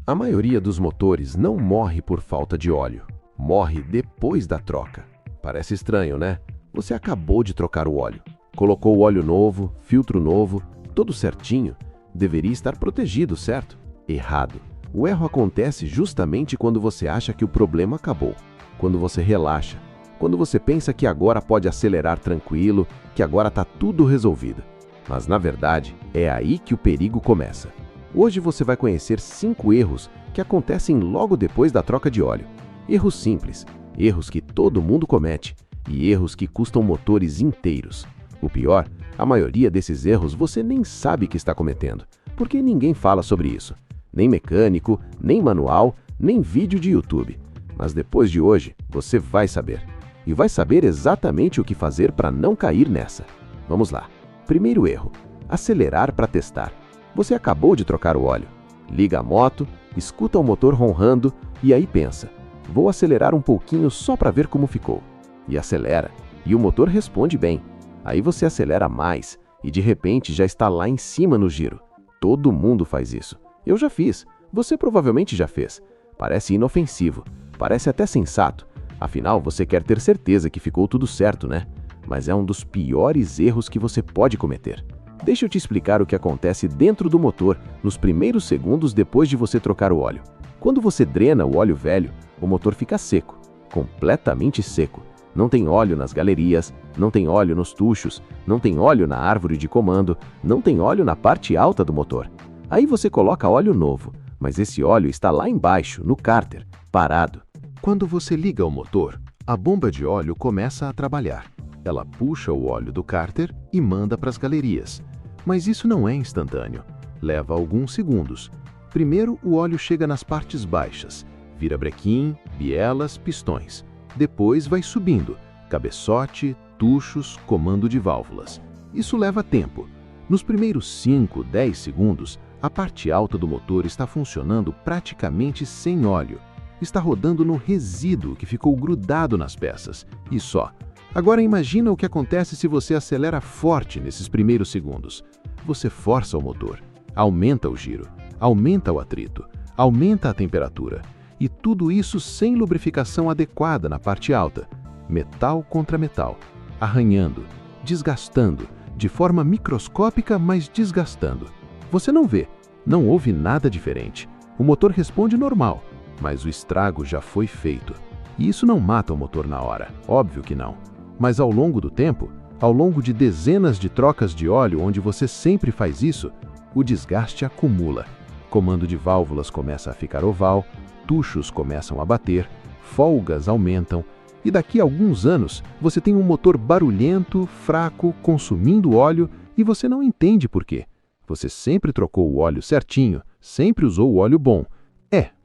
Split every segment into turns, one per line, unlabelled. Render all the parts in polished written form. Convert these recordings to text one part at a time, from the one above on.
A maioria dos motores não morre por falta de óleo, morre depois da troca. Parece estranho, né? Você acabou de trocar o óleo, colocou o óleo novo, filtro novo, tudo certinho, deveria estar protegido, certo? Errado. O erro acontece justamente quando você acha que o problema acabou, quando você relaxa, quando você pensa que agora pode acelerar tranquilo, que agora está tudo resolvido. Mas, na verdade, é aí que o perigo começa. Hoje você vai conhecer 5 erros que acontecem logo depois da troca de óleo. Erros simples, erros que todo mundo comete e erros que custam motores inteiros. O pior, a maioria desses erros você nem sabe que está cometendo, porque ninguém fala sobre isso. Nem mecânico, nem manual, nem vídeo de YouTube. Mas depois de hoje, você vai saber. E vai saber exatamente o que fazer para não cair nessa. Vamos lá. Primeiro erro: acelerar para testar. Você acabou de trocar o óleo. Liga a moto, escuta o motor ronrando e aí pensa: vou acelerar um pouquinho só para ver como ficou. E acelera, e o motor responde bem. Aí você acelera mais e de repente já está lá em cima no giro. Todo mundo faz isso. Eu já fiz, você provavelmente já fez. Parece inofensivo, parece até sensato. Afinal, você quer ter certeza que ficou tudo certo, né? Mas é um dos piores erros que você pode cometer. Deixa eu te explicar o que acontece dentro do motor nos primeiros segundos depois de você trocar o óleo. Quando você drena o óleo velho, o motor fica seco, completamente seco. Não tem óleo nas galerias, não tem óleo nos tuchos, não tem óleo na árvore de comando, não tem óleo na parte alta do motor. Aí você coloca óleo novo, mas esse óleo está lá embaixo, no cárter, parado. Quando você liga o motor, a bomba de óleo começa a trabalhar. Ela puxa o óleo do cárter e manda para as galerias. Mas isso não é instantâneo. Leva alguns segundos. Primeiro, o óleo chega nas partes baixas. Vira brequim, bielas, pistões. Depois vai subindo. Cabeçote, tuchos, comando de válvulas. Isso leva tempo. Nos primeiros 5, 10 segundos, a parte alta do motor está funcionando praticamente sem óleo. Está rodando no resíduo que ficou grudado nas peças. E só. Agora imagina o que acontece se você acelera forte nesses primeiros segundos. Você força o motor, aumenta o giro, aumenta o atrito, aumenta a temperatura. E tudo isso sem lubrificação adequada na parte alta. Metal contra metal, arranhando, desgastando, de forma microscópica, mas desgastando. Você não vê, não ouve nada diferente. O motor responde normal, mas o estrago já foi feito. E isso não mata o motor na hora, óbvio que não. Mas ao longo do tempo, ao longo de dezenas de trocas de óleo onde você sempre faz isso, o desgaste acumula. Comando de válvulas começa a ficar oval, tuchos começam a bater, folgas aumentam, e daqui a alguns anos você tem um motor barulhento, fraco, consumindo óleo e você não entende por quê. Você sempre trocou o óleo certinho, sempre usou o óleo bom.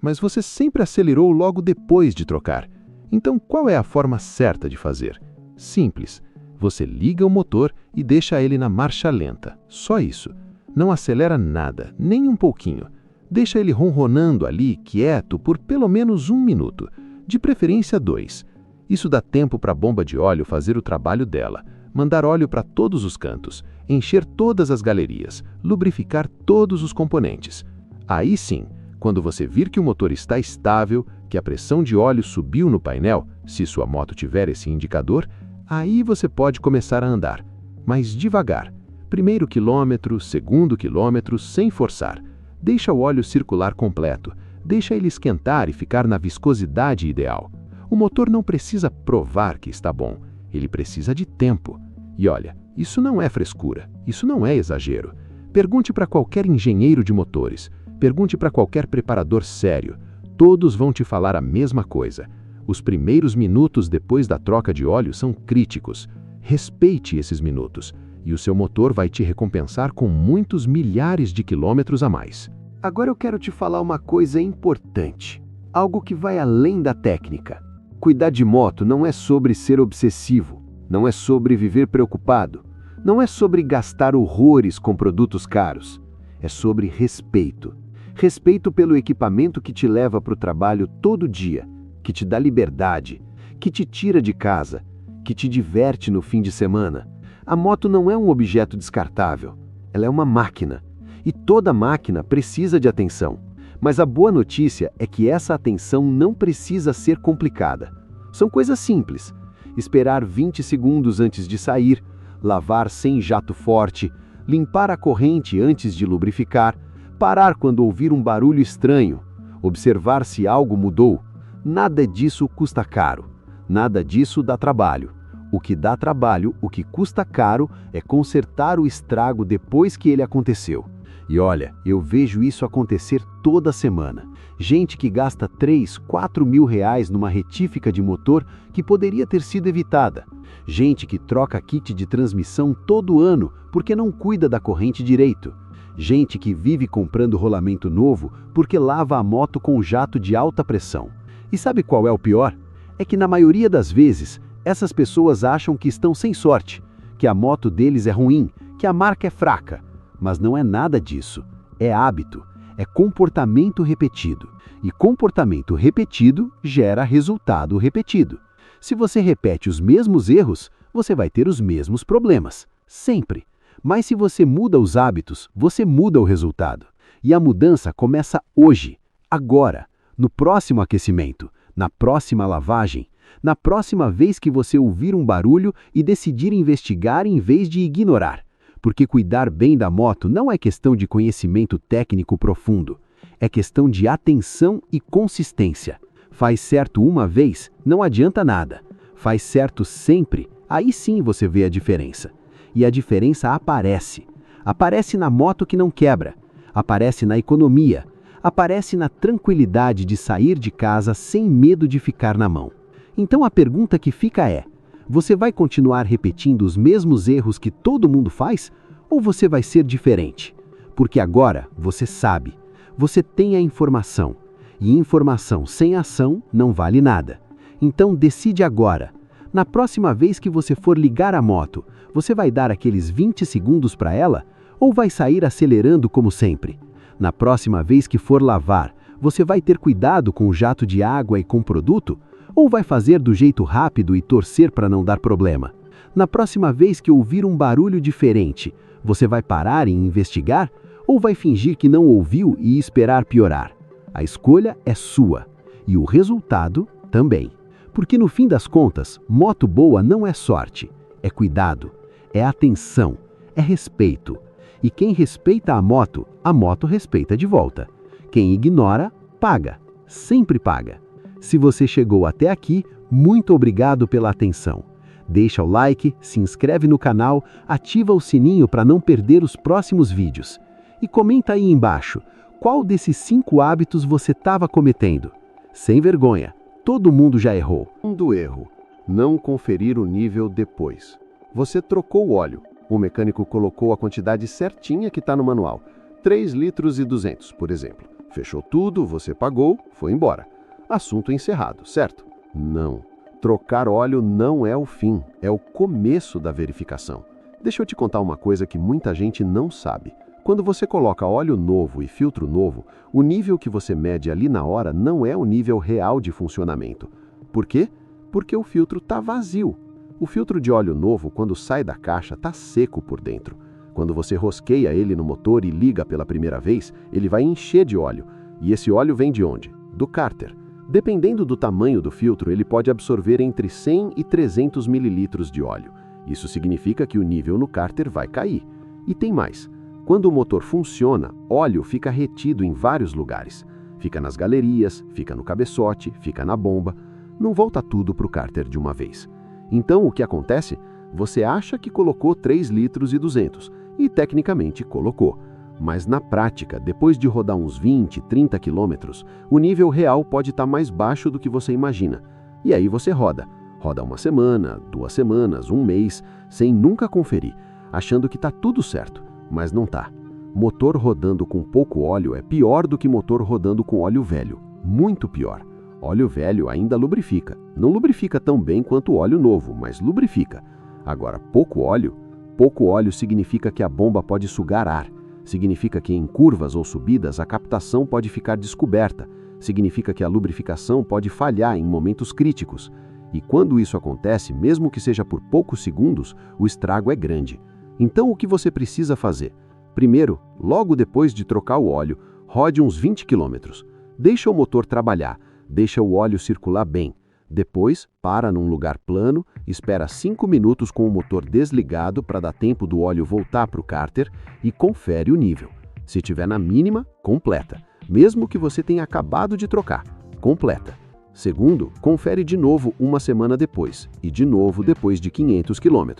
Mas você sempre acelerou logo depois de trocar. Então qual é a forma certa de fazer? Simples. Você liga o motor e deixa ele na marcha lenta. Só isso. Não acelera nada, nem um pouquinho. Deixa ele ronronando ali, quieto, por pelo menos 1 minuto. De preferência 2. Isso dá tempo para a bomba de óleo fazer o trabalho dela. Mandar óleo para todos os cantos, encher todas as galerias, lubrificar todos os componentes. Aí sim, quando você vir que o motor está estável, que a pressão de óleo subiu no painel, se sua moto tiver esse indicador, aí você pode começar a andar, mas devagar. Primeiro quilômetro, segundo quilômetro, sem forçar. Deixa o óleo circular completo, deixa ele esquentar e ficar na viscosidade ideal. O motor não precisa provar que está bom, ele precisa de tempo. E olha, isso não é frescura, isso não é exagero. Pergunte para qualquer engenheiro de motores, pergunte para qualquer preparador sério, todos vão te falar a mesma coisa. Os primeiros minutos depois da troca de óleo são críticos. Respeite esses minutos e o seu motor vai te recompensar com muitos milhares de quilômetros a mais. Agora eu quero te falar uma coisa importante, algo que vai além da técnica. Cuidar de moto não é sobre ser obsessivo, não é sobre viver preocupado, não é sobre gastar horrores com produtos caros. É sobre respeito. Respeito pelo equipamento que te leva para o trabalho todo dia, que te dá liberdade, que te tira de casa, que te diverte no fim de semana. A moto não é um objeto descartável, ela é uma máquina. E toda máquina precisa de atenção. Mas a boa notícia é que essa atenção não precisa ser complicada. São coisas simples. Esperar 20 segundos antes de sair, lavar sem jato forte, limpar a corrente antes de lubrificar, parar quando ouvir um barulho estranho, observar se algo mudou. Nada disso custa caro. Nada disso dá trabalho. O que dá trabalho, o que custa caro, é consertar o estrago depois que ele aconteceu. E olha, eu vejo isso acontecer toda semana. Gente que gasta 3, 4 mil reais numa retífica de motor que poderia ter sido evitada. Gente que troca kit de transmissão todo ano porque não cuida da corrente direito. Gente que vive comprando rolamento novo porque lava a moto com jato de alta pressão. E sabe qual é o pior? É que na maioria das vezes, essas pessoas acham que estão sem sorte, que a moto deles é ruim, que a marca é fraca. Mas não é nada disso. É hábito, é comportamento repetido. E comportamento repetido gera resultado repetido. Se você repete os mesmos erros, você vai ter os mesmos problemas. Sempre. Mas se você muda os hábitos, você muda o resultado. E a mudança começa hoje, agora, no próximo aquecimento, na próxima lavagem, na próxima vez que você ouvir um barulho e decidir investigar em vez de ignorar. Porque cuidar bem da moto não é questão de conhecimento técnico profundo, é questão de atenção e consistência. Faz certo uma vez, não adianta nada. Faz certo sempre, aí sim você vê a diferença. E a diferença aparece. Aparece na moto que não quebra, aparece na economia, aparece na tranquilidade de sair de casa sem medo de ficar na mão. Então a pergunta que fica é: você vai continuar repetindo os mesmos erros que todo mundo faz? Ou você vai ser diferente? Porque agora você sabe, você tem a informação. E informação sem ação não vale nada. Então decide agora. Na próxima vez que você for ligar a moto, você vai dar aqueles 20 segundos para ela? Ou vai sair acelerando como sempre? Na próxima vez que for lavar, você vai ter cuidado com o jato de água e com o produto? Ou vai fazer do jeito rápido e torcer para não dar problema? Na próxima vez que ouvir um barulho diferente, você vai parar e investigar? Ou vai fingir que não ouviu e esperar piorar? A escolha é sua. E o resultado também. Porque no fim das contas, moto boa não é sorte, é cuidado, é atenção, é respeito. E quem respeita a moto respeita de volta. Quem ignora, paga, sempre paga. Se você chegou até aqui, muito obrigado pela atenção. Deixa o like, se inscreve no canal, ativa o sininho para não perder os próximos vídeos. E comenta aí embaixo, qual desses 5 hábitos você estava cometendo? Sem vergonha, todo mundo já errou.
Do erro, não conferir o nível depois. Você trocou o óleo, o mecânico colocou a quantidade certinha que está no manual, 3 litros e 200, por exemplo. Fechou tudo, você pagou, foi embora. Assunto encerrado, certo? Não. Trocar óleo não é o fim, é o começo da verificação. Deixa eu te contar uma coisa que muita gente não sabe. Quando você coloca óleo novo e filtro novo, o nível que você mede ali na hora não é o nível real de funcionamento. Por quê? Porque o filtro está vazio. O filtro de óleo novo, quando sai da caixa, está seco por dentro. Quando você rosqueia ele no motor e liga pela primeira vez, ele vai encher de óleo. E esse óleo vem de onde? Do cárter. Dependendo do tamanho do filtro, ele pode absorver entre 100 e 300 mililitros de óleo. Isso significa que o nível no cárter vai cair. E tem mais. Quando o motor funciona, óleo fica retido em vários lugares. Fica nas galerias, fica no cabeçote, fica na bomba. Não volta tudo para o cárter de uma vez. Então, o que acontece? Você acha que colocou 3 litros e 200 e tecnicamente colocou. Mas na prática, depois de rodar uns 20, 30 quilômetros, o nível real pode estar mais baixo do que você imagina. E aí você roda. Roda uma semana, 2 semanas, um mês, sem nunca conferir, achando que está tudo certo. Mas não tá. Motor rodando com pouco óleo é pior do que motor rodando com óleo velho. Muito pior. Óleo velho ainda lubrifica. Não lubrifica tão bem quanto o óleo novo, mas lubrifica. Agora, pouco óleo significa que a bomba pode sugar ar. Significa que em curvas ou subidas a captação pode ficar descoberta. Significa que a lubrificação pode falhar em momentos críticos. E quando isso acontece, mesmo que seja por poucos segundos, o estrago é grande. Então, o que você precisa fazer? Primeiro, logo depois de trocar o óleo, Rode uns 20 km. Deixa o motor trabalhar, deixa o óleo circular bem. Depois, para num lugar plano, espera 5 minutos com o motor desligado para dar tempo do óleo voltar para o cárter e confere o nível. Se tiver na mínima, completa. Mesmo que você tenha acabado de trocar, completa. Segundo, confere de novo uma semana depois e de novo depois de 500 km.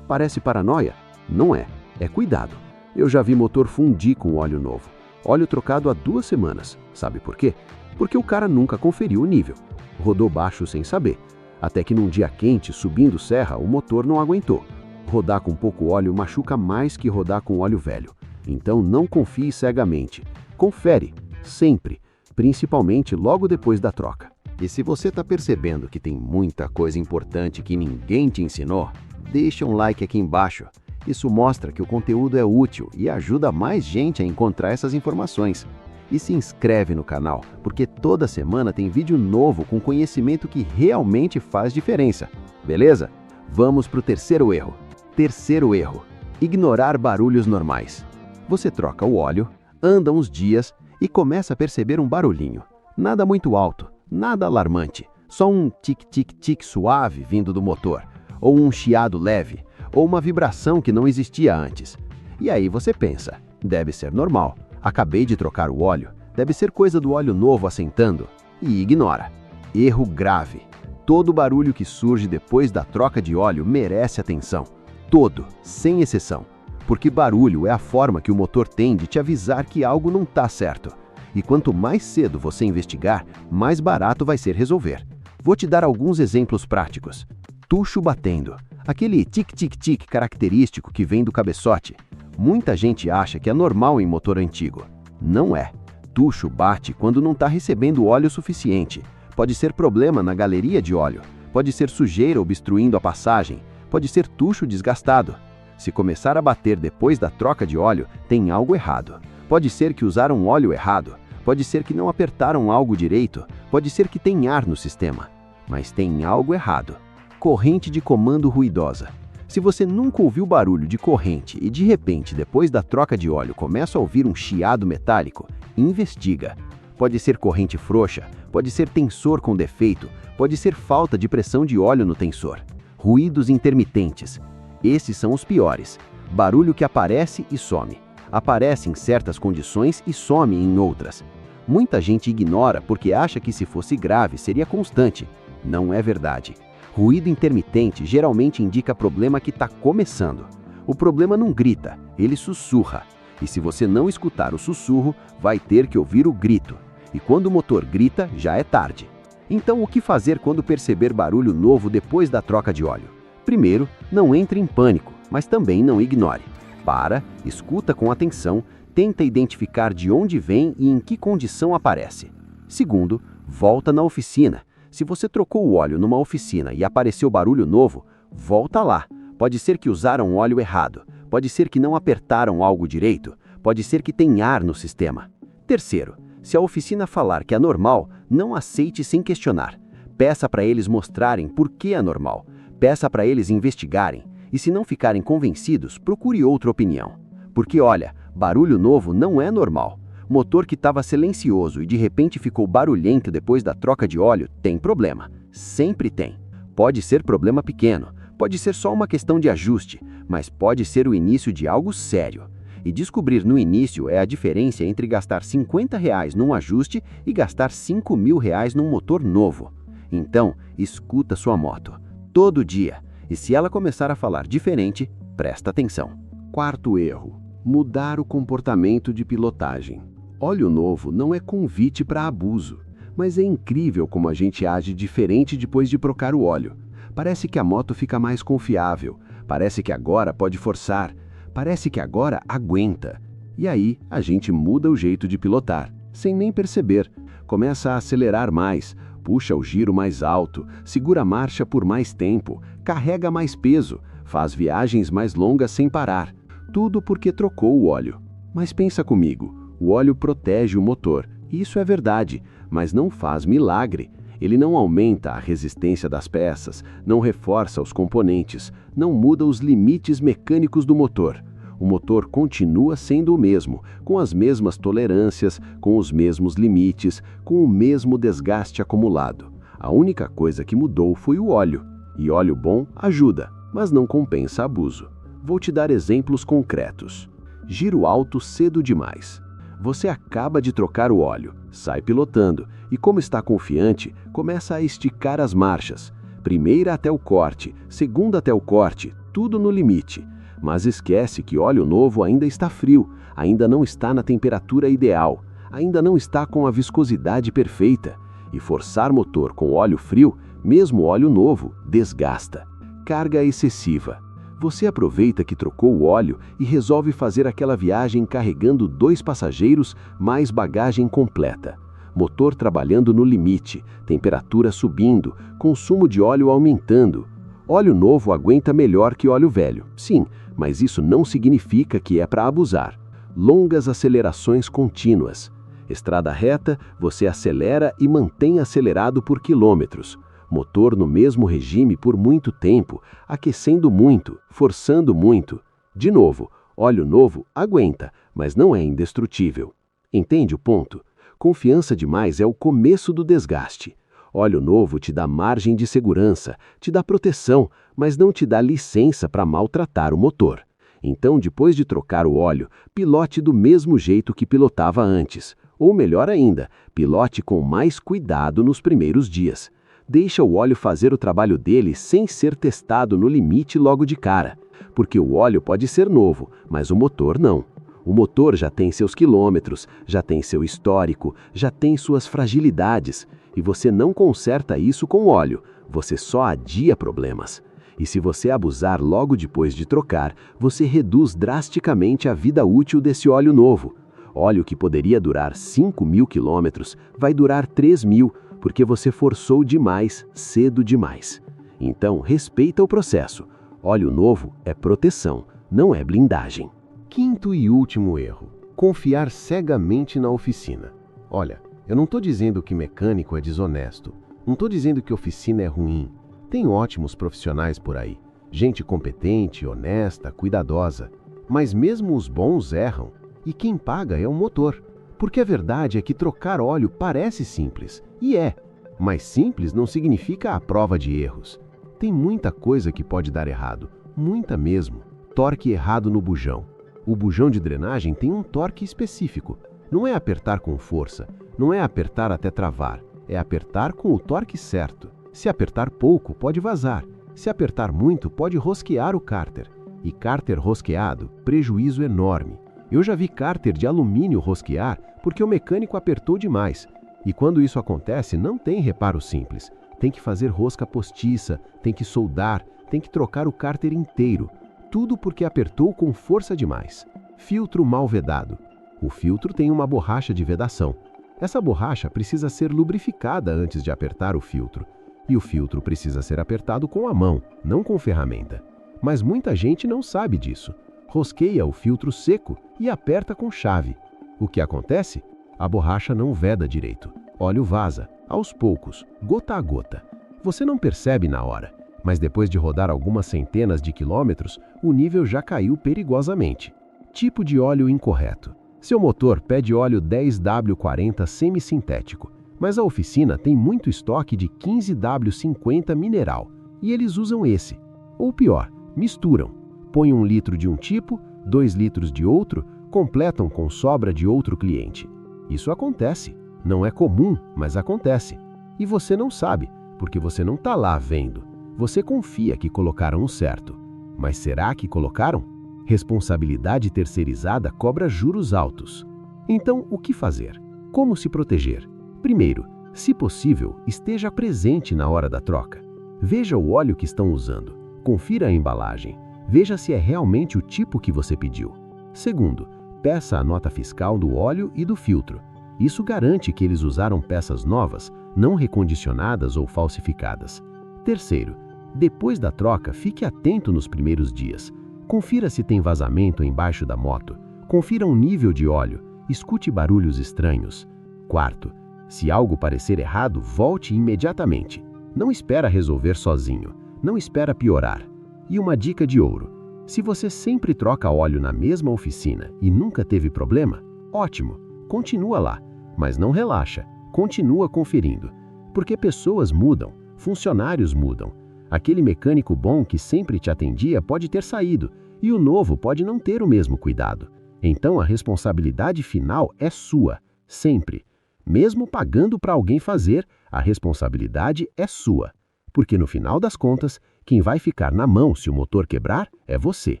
Parece paranoia? Não é. É cuidado. Eu já vi motor fundir com óleo novo. Óleo trocado há 2 semanas. Sabe por quê? Porque o cara nunca conferiu o nível. Rodou baixo sem saber. Até que num dia quente, subindo serra, o motor não aguentou. Rodar com pouco óleo machuca mais que rodar com óleo velho. Então não confie cegamente. Confere, sempre, principalmente logo depois da troca.
E se você está percebendo que tem muita coisa importante que ninguém te ensinou, deixa um like aqui embaixo. Isso mostra que o conteúdo é útil e ajuda mais gente a encontrar essas informações. E se inscreve no canal, porque toda semana tem vídeo novo com conhecimento que realmente faz diferença. Beleza? Vamos para o terceiro erro. Terceiro erro: ignorar barulhos normais. Você troca o óleo, anda uns dias e começa a perceber um barulhinho. Nada muito alto, nada alarmante, só um tic-tic-tic suave vindo do motor, ou um chiado leve, ou uma vibração que não existia antes. E aí você pensa, deve ser normal. Acabei de trocar o óleo, deve ser coisa do óleo novo assentando, e ignora. Erro grave. Todo barulho que surge depois da troca de óleo merece atenção. Todo, sem exceção. Porque barulho é a forma que o motor tem de te avisar que algo não está certo. E quanto mais cedo você investigar, mais barato vai ser resolver. Vou te dar alguns exemplos práticos. Tucho batendo. Aquele tic-tic-tic característico que vem do cabeçote. Muita gente acha que é normal em motor antigo. Não é. Tucho bate quando não está recebendo óleo suficiente. Pode ser problema na galeria de óleo. Pode ser sujeira obstruindo a passagem. Pode ser tucho desgastado. Se começar a bater depois da troca de óleo, tem algo errado. Pode ser que usaram óleo errado. Pode ser que não apertaram algo direito. Pode ser que tem ar no sistema. Mas tem algo errado. Corrente de comando ruidosa. Se você nunca ouviu barulho de corrente e de repente, depois da troca de óleo, começa a ouvir um chiado metálico, investiga. Pode ser corrente frouxa, pode ser tensor com defeito, pode ser falta de pressão de óleo no tensor. Ruídos intermitentes. Esses são os piores. Barulho que aparece e some. Aparece em certas condições e some em outras. Muita gente ignora porque acha que se fosse grave seria constante. Não é verdade. Ruído intermitente geralmente indica problema que está começando. O problema não grita, ele sussurra. E se você não escutar o sussurro, vai ter que ouvir o grito. E quando o motor grita, já é tarde. Então, o que fazer quando perceber barulho novo depois da troca de óleo? Primeiro, não entre em pânico, mas também não ignore. Para, escuta com atenção, tenta identificar de onde vem e em que condição aparece. Segundo, volta na oficina. Se você trocou o óleo numa oficina e apareceu barulho novo, volta lá. Pode ser que usaram óleo errado, pode ser que não apertaram algo direito, pode ser que tem ar no sistema. Terceiro, se a oficina falar que é normal, não aceite sem questionar. Peça para eles mostrarem por que é normal. Peça para eles investigarem. E se não ficarem convencidos, procure outra opinião. Porque olha, barulho novo não é normal. Motor que estava silencioso e de repente ficou barulhento depois da troca de óleo tem problema. Sempre tem. Pode ser problema pequeno, pode ser só uma questão de ajuste, mas pode ser o início de algo sério. E descobrir no início é a diferença entre gastar R$50 num ajuste e gastar R$5.000 num motor novo. Então, escuta sua moto, todo dia. E se ela começar a falar diferente, presta atenção.
Quarto erro: mudar o comportamento de pilotagem. Óleo novo não é convite para abuso, mas é incrível como a gente age diferente depois de trocar o óleo. Parece que a moto fica mais confiável, parece que agora pode forçar, parece que agora aguenta. E aí a gente muda o jeito de pilotar, sem nem perceber. Começa a acelerar mais, puxa o giro mais alto, segura a marcha por mais tempo, carrega mais peso, faz viagens mais longas sem parar. Tudo porque trocou o óleo. Mas pensa comigo. O óleo protege o motor, isso é verdade, mas não faz milagre. Ele não aumenta a resistência das peças, não reforça os componentes, não muda os limites mecânicos do motor. O motor continua sendo o mesmo, com as mesmas tolerâncias, com os mesmos limites, com o mesmo desgaste acumulado. A única coisa que mudou foi o óleo. E óleo bom ajuda, mas não compensa abuso. Vou te dar exemplos concretos. Giro alto cedo demais. Você acaba de trocar o óleo, sai pilotando e, como está confiante, começa a esticar as marchas. Primeira até o corte, segunda até o corte, tudo no limite. Mas esquece que óleo novo ainda está frio, ainda não está na temperatura ideal, ainda não está com a viscosidade perfeita. E forçar motor com óleo frio, mesmo óleo novo, desgasta. Carga excessiva. Você aproveita que trocou o óleo e resolve fazer aquela viagem carregando 2 passageiros mais bagagem completa. Motor trabalhando no limite, temperatura subindo, consumo de óleo aumentando. Óleo novo aguenta melhor que óleo velho, sim, mas isso não significa que é para abusar. Longas acelerações contínuas. Estrada reta, você acelera e mantém acelerado por quilômetros. Motor no mesmo regime por muito tempo, aquecendo muito, forçando muito. De novo, óleo novo aguenta, mas não é indestrutível. Entende o ponto? Confiança demais é o começo do desgaste. Óleo novo te dá margem de segurança, te dá proteção, mas não te dá licença para maltratar o motor. Então, depois de trocar o óleo, pilote do mesmo jeito que pilotava antes. Ou melhor ainda, pilote com mais cuidado nos primeiros dias. Deixa o óleo fazer o trabalho dele sem ser testado no limite logo de cara. Porque o óleo pode ser novo, mas o motor não. O motor já tem seus quilômetros, já tem seu histórico, já tem suas fragilidades. E você não conserta isso com óleo, você só adia problemas. E se você abusar logo depois de trocar, você reduz drasticamente a vida útil desse óleo novo. Óleo que poderia durar 5.000 quilômetros vai durar 3.000, porque você forçou demais, cedo demais. Então, respeita o processo. Óleo novo é proteção, não é blindagem.
Quinto e último erro: confiar cegamente na oficina. Olha, eu não estou dizendo que mecânico é desonesto. Não estou dizendo que oficina é ruim. Tem ótimos profissionais por aí. Gente competente, honesta, cuidadosa. Mas mesmo os bons erram. E quem paga é o motor. Porque a verdade é que trocar óleo parece simples. E é. Mas simples não significa a prova de erros. Tem muita coisa que pode dar errado. Muita mesmo. Torque errado no bujão. O bujão de drenagem tem um torque específico. Não é apertar com força. Não é apertar até travar. É apertar com o torque certo. Se apertar pouco, pode vazar. Se apertar muito, pode rosquear o cárter. E cárter rosqueado, prejuízo enorme. Eu já vi cárter de alumínio rosquear porque o mecânico apertou demais. E quando isso acontece, não tem reparo simples. Tem que fazer rosca postiça, tem que soldar, tem que trocar o cárter inteiro. Tudo porque apertou com força demais. Filtro mal vedado. O filtro tem uma borracha de vedação. Essa borracha precisa ser lubrificada antes de apertar o filtro. E o filtro precisa ser apertado com a mão, não com ferramenta. Mas muita gente não sabe disso. Rosqueia o filtro seco e aperta com chave. O que acontece? A borracha não veda direito. Óleo vaza, aos poucos, gota a gota. Você não percebe na hora, mas depois de rodar algumas centenas de quilômetros, o nível já caiu perigosamente. Tipo de óleo incorreto. Seu motor pede óleo 10W40 semissintético, mas a oficina tem muito estoque de 15W50 mineral, e eles usam esse. Ou pior, misturam. Põem 1 litro de um tipo, 2 litros de outro, completam com sobra de outro cliente. Isso acontece. Não é comum, mas acontece. E você não sabe, porque você não está lá vendo. Você confia que colocaram o certo. Mas será que colocaram? Responsabilidade terceirizada cobra juros altos. Então, o que fazer? Como se proteger? Primeiro, se possível, esteja presente na hora da troca. Veja o óleo que estão usando. Confira a embalagem. Veja se é realmente o tipo que você pediu. Segundo, peça a nota fiscal do óleo e do filtro. Isso garante que eles usaram peças novas, não recondicionadas ou falsificadas. Terceiro, depois da troca, fique atento nos primeiros dias. Confira se tem vazamento embaixo da moto. Confira o nível de óleo. Escute barulhos estranhos. Quarto, se algo parecer errado, volte imediatamente. Não espera resolver sozinho. Não espera piorar. E uma dica de ouro.
Se você sempre troca óleo na mesma oficina e nunca teve problema, ótimo, continua lá, mas não relaxa, continua conferindo. Porque pessoas mudam, funcionários mudam. Aquele mecânico bom que sempre te atendia pode ter saído e o novo pode não ter o mesmo cuidado. Então a responsabilidade final é sua, sempre. Mesmo pagando para alguém fazer, a responsabilidade é sua. Porque no final das contas, quem vai ficar na mão se o motor quebrar é você.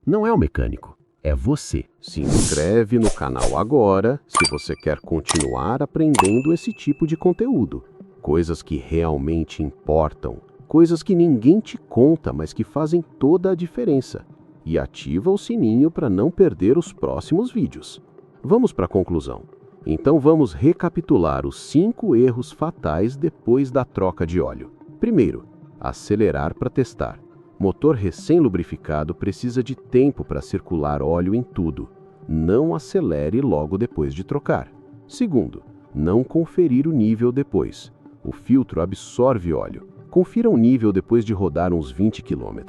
Não é o mecânico, é você.
Se inscreve no canal agora se você quer continuar aprendendo esse tipo de conteúdo. Coisas que realmente importam, coisas que ninguém te conta, mas que fazem toda a diferença. E ativa o sininho para não perder os próximos vídeos. Vamos para a conclusão. Então vamos recapitular os 5 erros fatais depois da troca de óleo. Primeiro, acelerar para testar. Motor recém-lubrificado precisa de tempo para circular óleo em tudo. Não acelere logo depois de trocar. Segundo, não conferir o nível depois. O filtro absorve óleo. Confira o nível depois de rodar uns 20 km.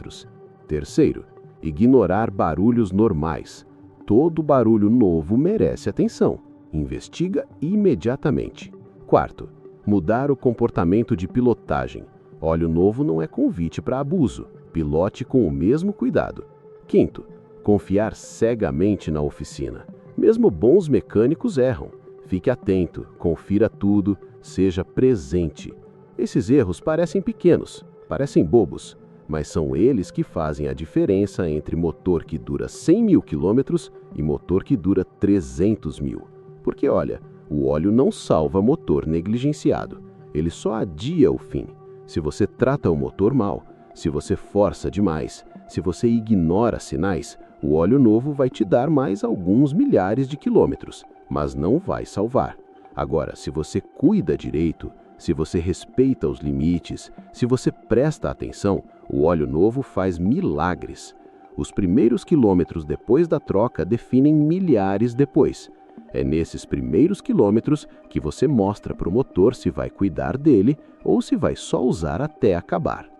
Terceiro, ignorar barulhos normais. Todo barulho novo merece atenção. Investiga imediatamente. Quarto, mudar o comportamento de pilotagem. Óleo novo não é convite para abuso. Pilote com o mesmo cuidado. Quinto, confiar cegamente na oficina. Mesmo bons mecânicos erram. Fique atento, confira tudo, seja presente. Esses erros parecem pequenos, parecem bobos, mas são eles que fazem a diferença entre motor que dura 100 mil quilômetros e motor que dura 300 mil. Porque olha, o óleo não salva motor negligenciado, ele só adia o fim. Se você trata o motor mal, se você força demais, se você ignora sinais, o óleo novo vai te dar mais alguns milhares de quilômetros, mas não vai salvar. Agora, se você cuida direito, se você respeita os limites, se você presta atenção, o óleo novo faz milagres. Os primeiros quilômetros depois da troca definem milhares depois. É nesses primeiros quilômetros que você mostra para o motor se vai cuidar dele ou se vai só usar até acabar.